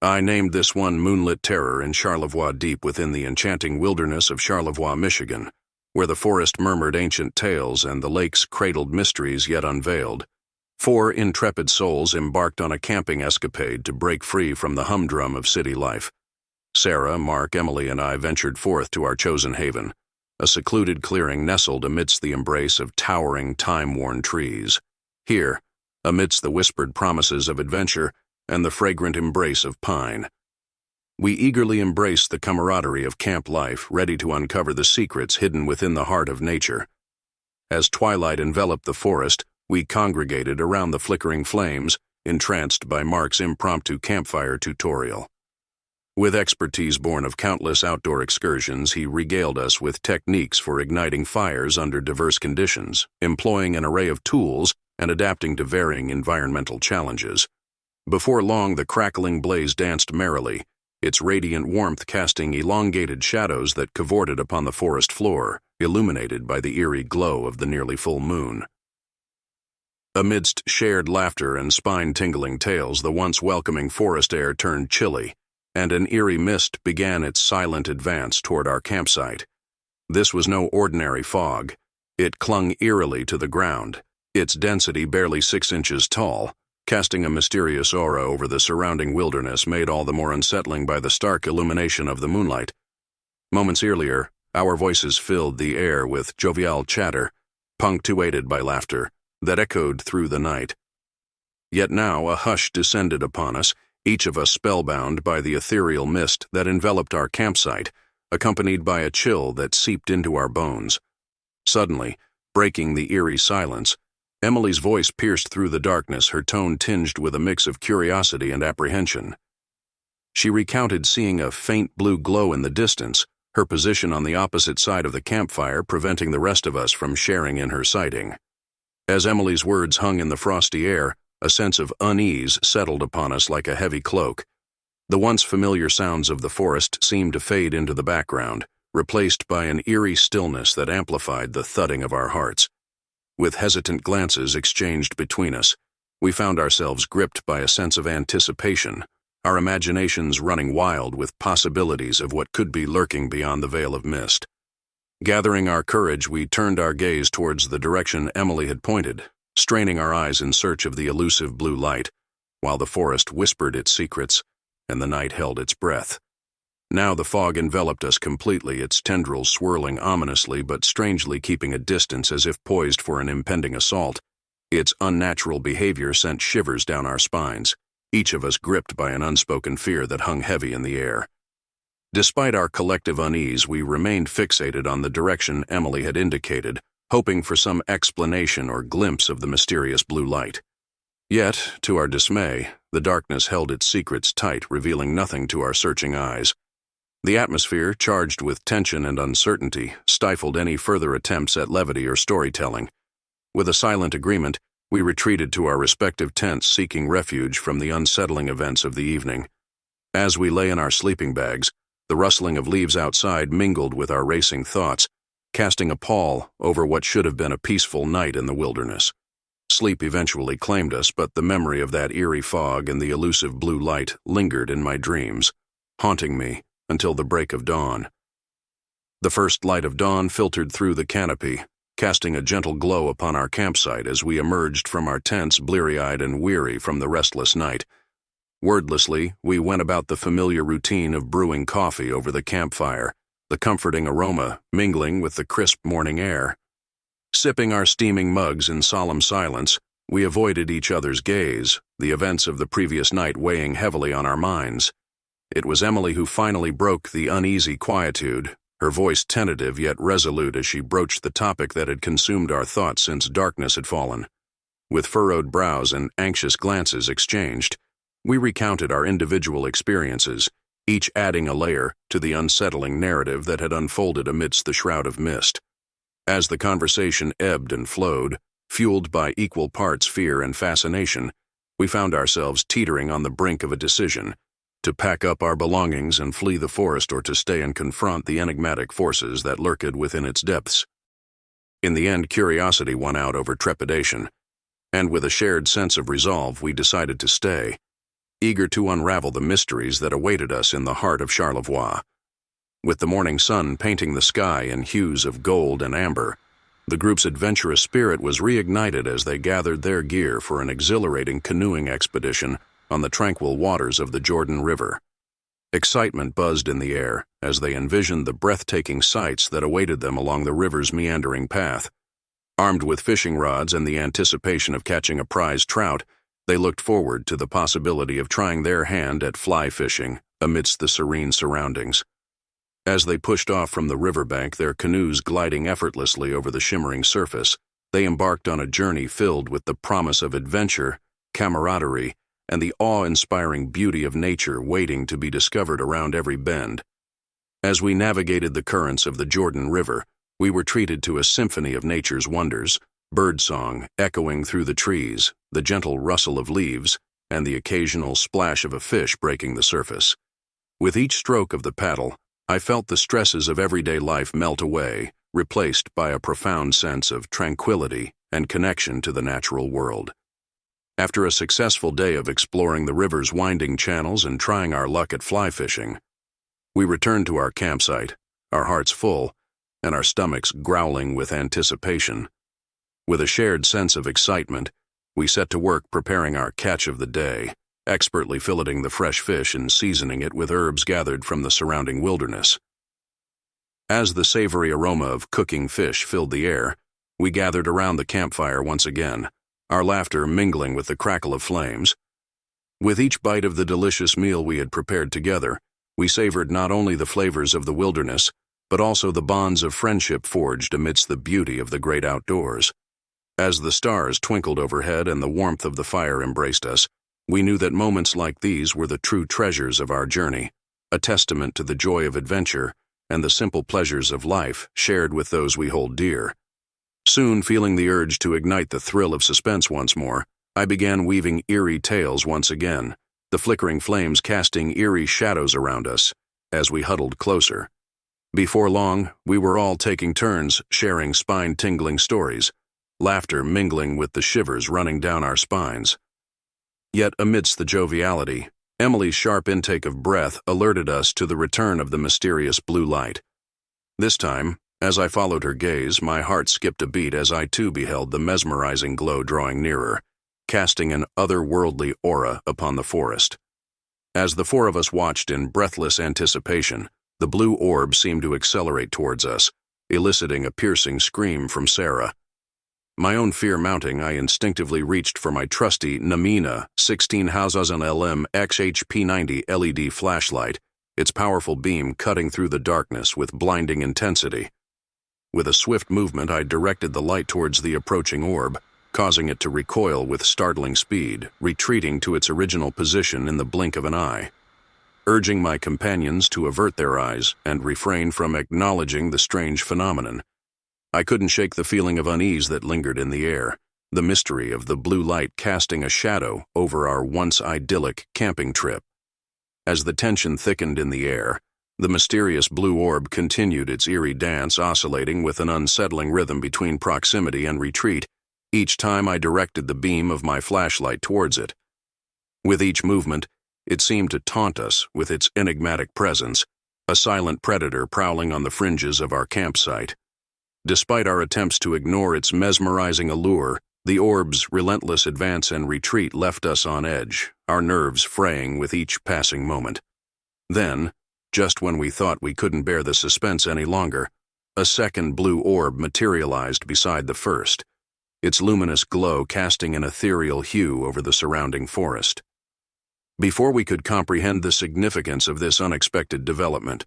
I named this one Moonlit Terror in Charlevoix, deep within the enchanting wilderness of Charlevoix, Michigan, where the forest murmured ancient tales and the lakes cradled mysteries yet unveiled. 4 intrepid souls embarked on a camping escapade to break free from the humdrum of city life. Sarah, Mark, Emily, and I ventured forth to our chosen haven, a secluded clearing nestled amidst the embrace of towering, time-worn trees. Here, amidst the whispered promises of adventure and the fragrant embrace of pine, we eagerly embraced the camaraderie of camp life, ready to uncover the secrets hidden within the heart of nature. As twilight enveloped the forest, we congregated around the flickering flames, entranced by Mark's impromptu campfire tutorial. With expertise born of countless outdoor excursions, he regaled us with techniques for igniting fires under diverse conditions, employing an array of tools and adapting to varying environmental challenges. Before long, the crackling blaze danced merrily, its radiant warmth casting elongated shadows that cavorted upon the forest floor, illuminated by the eerie glow of the nearly full moon. Amidst shared laughter and spine-tingling tales, the once welcoming forest air turned chilly, and an eerie mist began its silent advance toward our campsite. This was no ordinary fog. It clung eerily to the ground, its density barely 6 inches tall, casting a mysterious aura over the surrounding wilderness made all the more unsettling by the stark illumination of the moonlight. Moments earlier, our voices filled the air with jovial chatter, punctuated by laughter, that echoed through the night. Yet now a hush descended upon us, each of us spellbound by the ethereal mist that enveloped our campsite, accompanied by a chill that seeped into our bones. Suddenly, breaking the eerie silence, Emily's voice pierced through the darkness, her tone tinged with a mix of curiosity and apprehension. She recounted seeing a faint blue glow in the distance, her position on the opposite side of the campfire preventing the rest of us from sharing in her sighting. As Emily's words hung in the frosty air, a sense of unease settled upon us like a heavy cloak. The once familiar sounds of the forest seemed to fade into the background, replaced by an eerie stillness that amplified the thudding of our hearts. With hesitant glances exchanged between us, we found ourselves gripped by a sense of anticipation, our imaginations running wild with possibilities of what could be lurking beyond the veil of mist. Gathering our courage, we turned our gaze towards the direction Emily had pointed, straining our eyes in search of the elusive blue light, while the forest whispered its secrets and the night held its breath. Now the fog enveloped us completely, its tendrils swirling ominously but strangely keeping a distance as if poised for an impending assault. Its unnatural behavior sent shivers down our spines, each of us gripped by an unspoken fear that hung heavy in the air. Despite our collective unease, we remained fixated on the direction Emily had indicated, hoping for some explanation or glimpse of the mysterious blue light. Yet, to our dismay, the darkness held its secrets tight, revealing nothing to our searching eyes. The atmosphere, charged with tension and uncertainty, stifled any further attempts at levity or storytelling. With a silent agreement, we retreated to our respective tents, seeking refuge from the unsettling events of the evening. As we lay in our sleeping bags, the rustling of leaves outside mingled with our racing thoughts, casting a pall over what should have been a peaceful night in the wilderness. Sleep eventually claimed us, but the memory of that eerie fog and the elusive blue light lingered in my dreams, haunting me until the break of dawn. The first light of dawn filtered through the canopy, casting a gentle glow upon our campsite as we emerged from our tents, bleary-eyed and weary from the restless night. Wordlessly, we went about the familiar routine of brewing coffee over the campfire, the comforting aroma mingling with the crisp morning air. Sipping our steaming mugs in solemn silence, we avoided each other's gaze, the events of the previous night weighing heavily on our minds. It was Emily who finally broke the uneasy quietude, her voice tentative yet resolute as she broached the topic that had consumed our thoughts since darkness had fallen. With furrowed brows and anxious glances exchanged, we recounted our individual experiences, each adding a layer to the unsettling narrative that had unfolded amidst the shroud of mist. As the conversation ebbed and flowed, fueled by equal parts fear and fascination, we found ourselves teetering on the brink of a decision, to pack up our belongings and flee the forest or to stay and confront the enigmatic forces that lurked within its depths. In the end, curiosity won out over trepidation, and with a shared sense of resolve, we decided to stay. eager to unravel the mysteries that awaited us in the heart of Charlevoix. With the morning sun painting the sky in hues of gold and amber, the group's adventurous spirit was reignited as they gathered their gear for an exhilarating canoeing expedition on the tranquil waters of the Jordan River. Excitement buzzed in the air as they envisioned the breathtaking sights that awaited them along the river's meandering path. Armed with fishing rods and the anticipation of catching a prize trout, they looked forward to the possibility of trying their hand at fly fishing amidst the serene surroundings. As they pushed off from the riverbank, their canoes gliding effortlessly over the shimmering surface, they embarked on a journey filled with the promise of adventure, camaraderie, and the awe-inspiring beauty of nature waiting to be discovered around every bend. As we navigated the currents of the Jordan River, we were treated to a symphony of nature's wonders, birdsong echoing through the trees, the gentle rustle of leaves, and the occasional splash of a fish breaking the surface. With each stroke of the paddle, I felt the stresses of everyday life melt away, replaced by a profound sense of tranquility and connection to the natural world. After a successful day of exploring the river's winding channels and trying our luck at fly fishing, we returned to our campsite, our hearts full, and our stomachs growling with anticipation. With a shared sense of excitement, we set to work preparing our catch of the day, expertly filleting the fresh fish and seasoning it with herbs gathered from the surrounding wilderness. As the savory aroma of cooking fish filled the air, we gathered around the campfire once again, our laughter mingling with the crackle of flames. With each bite of the delicious meal we had prepared together, we savored not only the flavors of the wilderness, but also the bonds of friendship forged amidst the beauty of the great outdoors. As the stars twinkled overhead and the warmth of the fire embraced us, we knew that moments like these were the true treasures of our journey, a testament to the joy of adventure and the simple pleasures of life shared with those we hold dear. Soon, feeling the urge to ignite the thrill of suspense once more, I began weaving eerie tales once again, the flickering flames casting eerie shadows around us as we huddled closer. Before long, we were all taking turns sharing spine-tingling stories, laughter mingling with the shivers running down our spines. Yet amidst the joviality, Emily's sharp intake of breath alerted us to the return of the mysterious blue light. This time, as I followed her gaze, my heart skipped a beat as I too beheld the mesmerizing glow drawing nearer, casting an otherworldly aura upon the forest. As the four of us watched in breathless anticipation, the blue orb seemed to accelerate towards us, eliciting a piercing scream from Sarah. My own fear mounting, I instinctively reached for my trusty Namina 16,000 LM XHP90 LED flashlight, its powerful beam cutting through the darkness with blinding intensity. With a swift movement, I directed the light towards the approaching orb, causing it to recoil with startling speed, retreating to its original position in the blink of an eye. Urging my companions to avert their eyes and refrain from acknowledging the strange phenomenon, I couldn't shake the feeling of unease that lingered in the air, the mystery of the blue light casting a shadow over our once idyllic camping trip. As the tension thickened in the air, the mysterious blue orb continued its eerie dance, oscillating with an unsettling rhythm between proximity and retreat, each time I directed the beam of my flashlight towards it. With each movement, it seemed to taunt us with its enigmatic presence, a silent predator prowling on the fringes of our campsite. Despite our attempts to ignore its mesmerizing allure, the orb's relentless advance and retreat left us on edge, our nerves fraying with each passing moment. Then, just when we thought we couldn't bear the suspense any longer, a second blue orb materialized beside the first, its luminous glow casting an ethereal hue over the surrounding forest. Before we could comprehend the significance of this unexpected development,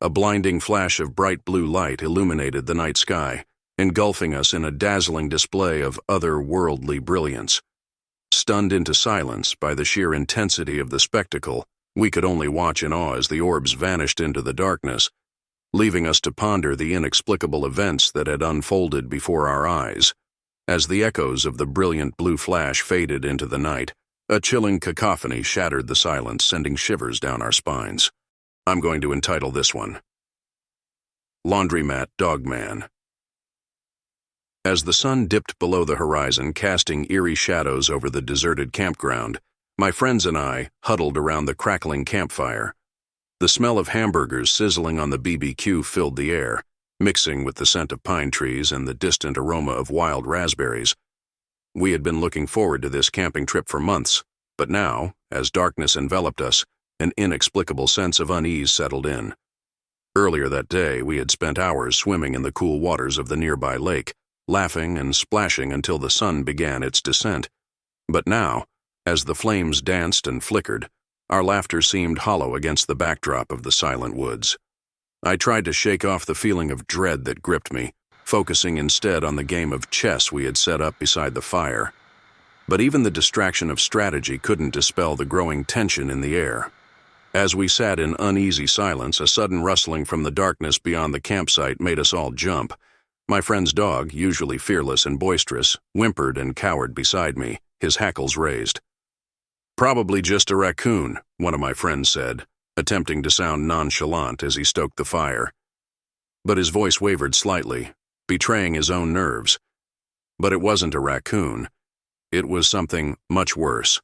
a blinding flash of bright blue light illuminated the night sky, engulfing us in a dazzling display of otherworldly brilliance. Stunned into silence by the sheer intensity of the spectacle, we could only watch in awe as the orbs vanished into the darkness, leaving us to ponder the inexplicable events that had unfolded before our eyes. As the echoes of the brilliant blue flash faded into the night, a chilling cacophony shattered the silence, sending shivers down our spines. I'm going to entitle this one, Laundromat Dogman. As the sun dipped below the horizon, casting eerie shadows over the deserted campground, My friends and I huddled around the crackling campfire. The smell of hamburgers sizzling on the BBQ filled the air, mixing with the scent of pine trees and the distant aroma of wild raspberries. We had been looking forward to this camping trip for months, but now, as darkness enveloped us, an inexplicable sense of unease settled in. Earlier that day, we had spent hours swimming in the cool waters of the nearby lake, laughing and splashing until the sun began its descent. But now, as the flames danced and flickered, our laughter seemed hollow against the backdrop of the silent woods. I tried to shake off the feeling of dread that gripped me, focusing instead on the game of chess we had set up beside the fire. But even the distraction of strategy couldn't dispel the growing tension in the air. As we sat in uneasy silence, a sudden rustling from the darkness beyond the campsite made us all jump. My friend's dog, usually fearless and boisterous, whimpered and cowered beside me, his hackles raised. "Probably just a raccoon," one of my friends said, attempting to sound nonchalant as he stoked the fire. But his voice wavered slightly, betraying his own nerves. But it wasn't a raccoon. It was something much worse.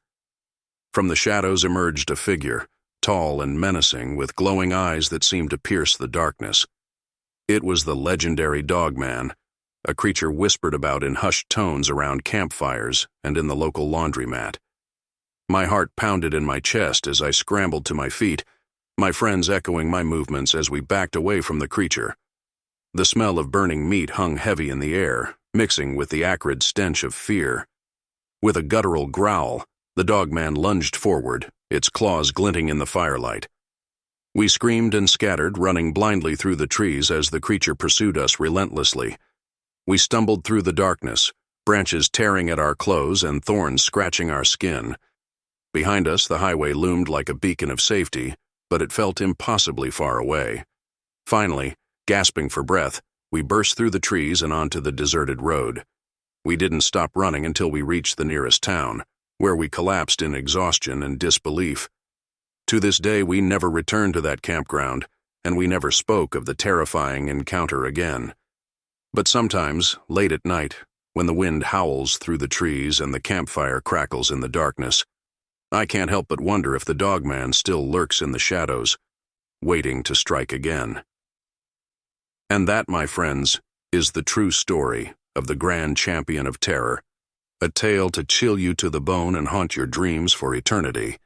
From the shadows emerged a figure, tall and menacing, with glowing eyes that seemed to pierce the darkness. It was the legendary Dogman, a creature whispered about in hushed tones around campfires and in the local laundromat. My heart pounded in my chest as I scrambled to my feet, my friends echoing my movements as we backed away from the creature. The smell of burning meat hung heavy in the air, mixing with the acrid stench of fear. With a guttural growl, the Dogman lunged forward, its claws glinting in the firelight. We screamed and scattered, running blindly through the trees as the creature pursued us relentlessly. We stumbled through the darkness, branches tearing at our clothes and thorns scratching our skin. Behind us, the highway loomed like a beacon of safety, but it felt impossibly far away. Finally, gasping for breath, we burst through the trees and onto the deserted road. We didn't stop running until we reached the nearest town, where we collapsed in exhaustion and disbelief. To this day, we never returned to that campground, and we never spoke of the terrifying encounter again. But sometimes, late at night, when the wind howls through the trees and the campfire crackles in the darkness, I can't help but wonder if the Dogman still lurks in the shadows, waiting to strike again. And that, my friends, is the true story of the Grand Champion of Terror, a tale to chill you to the bone and haunt your dreams for eternity.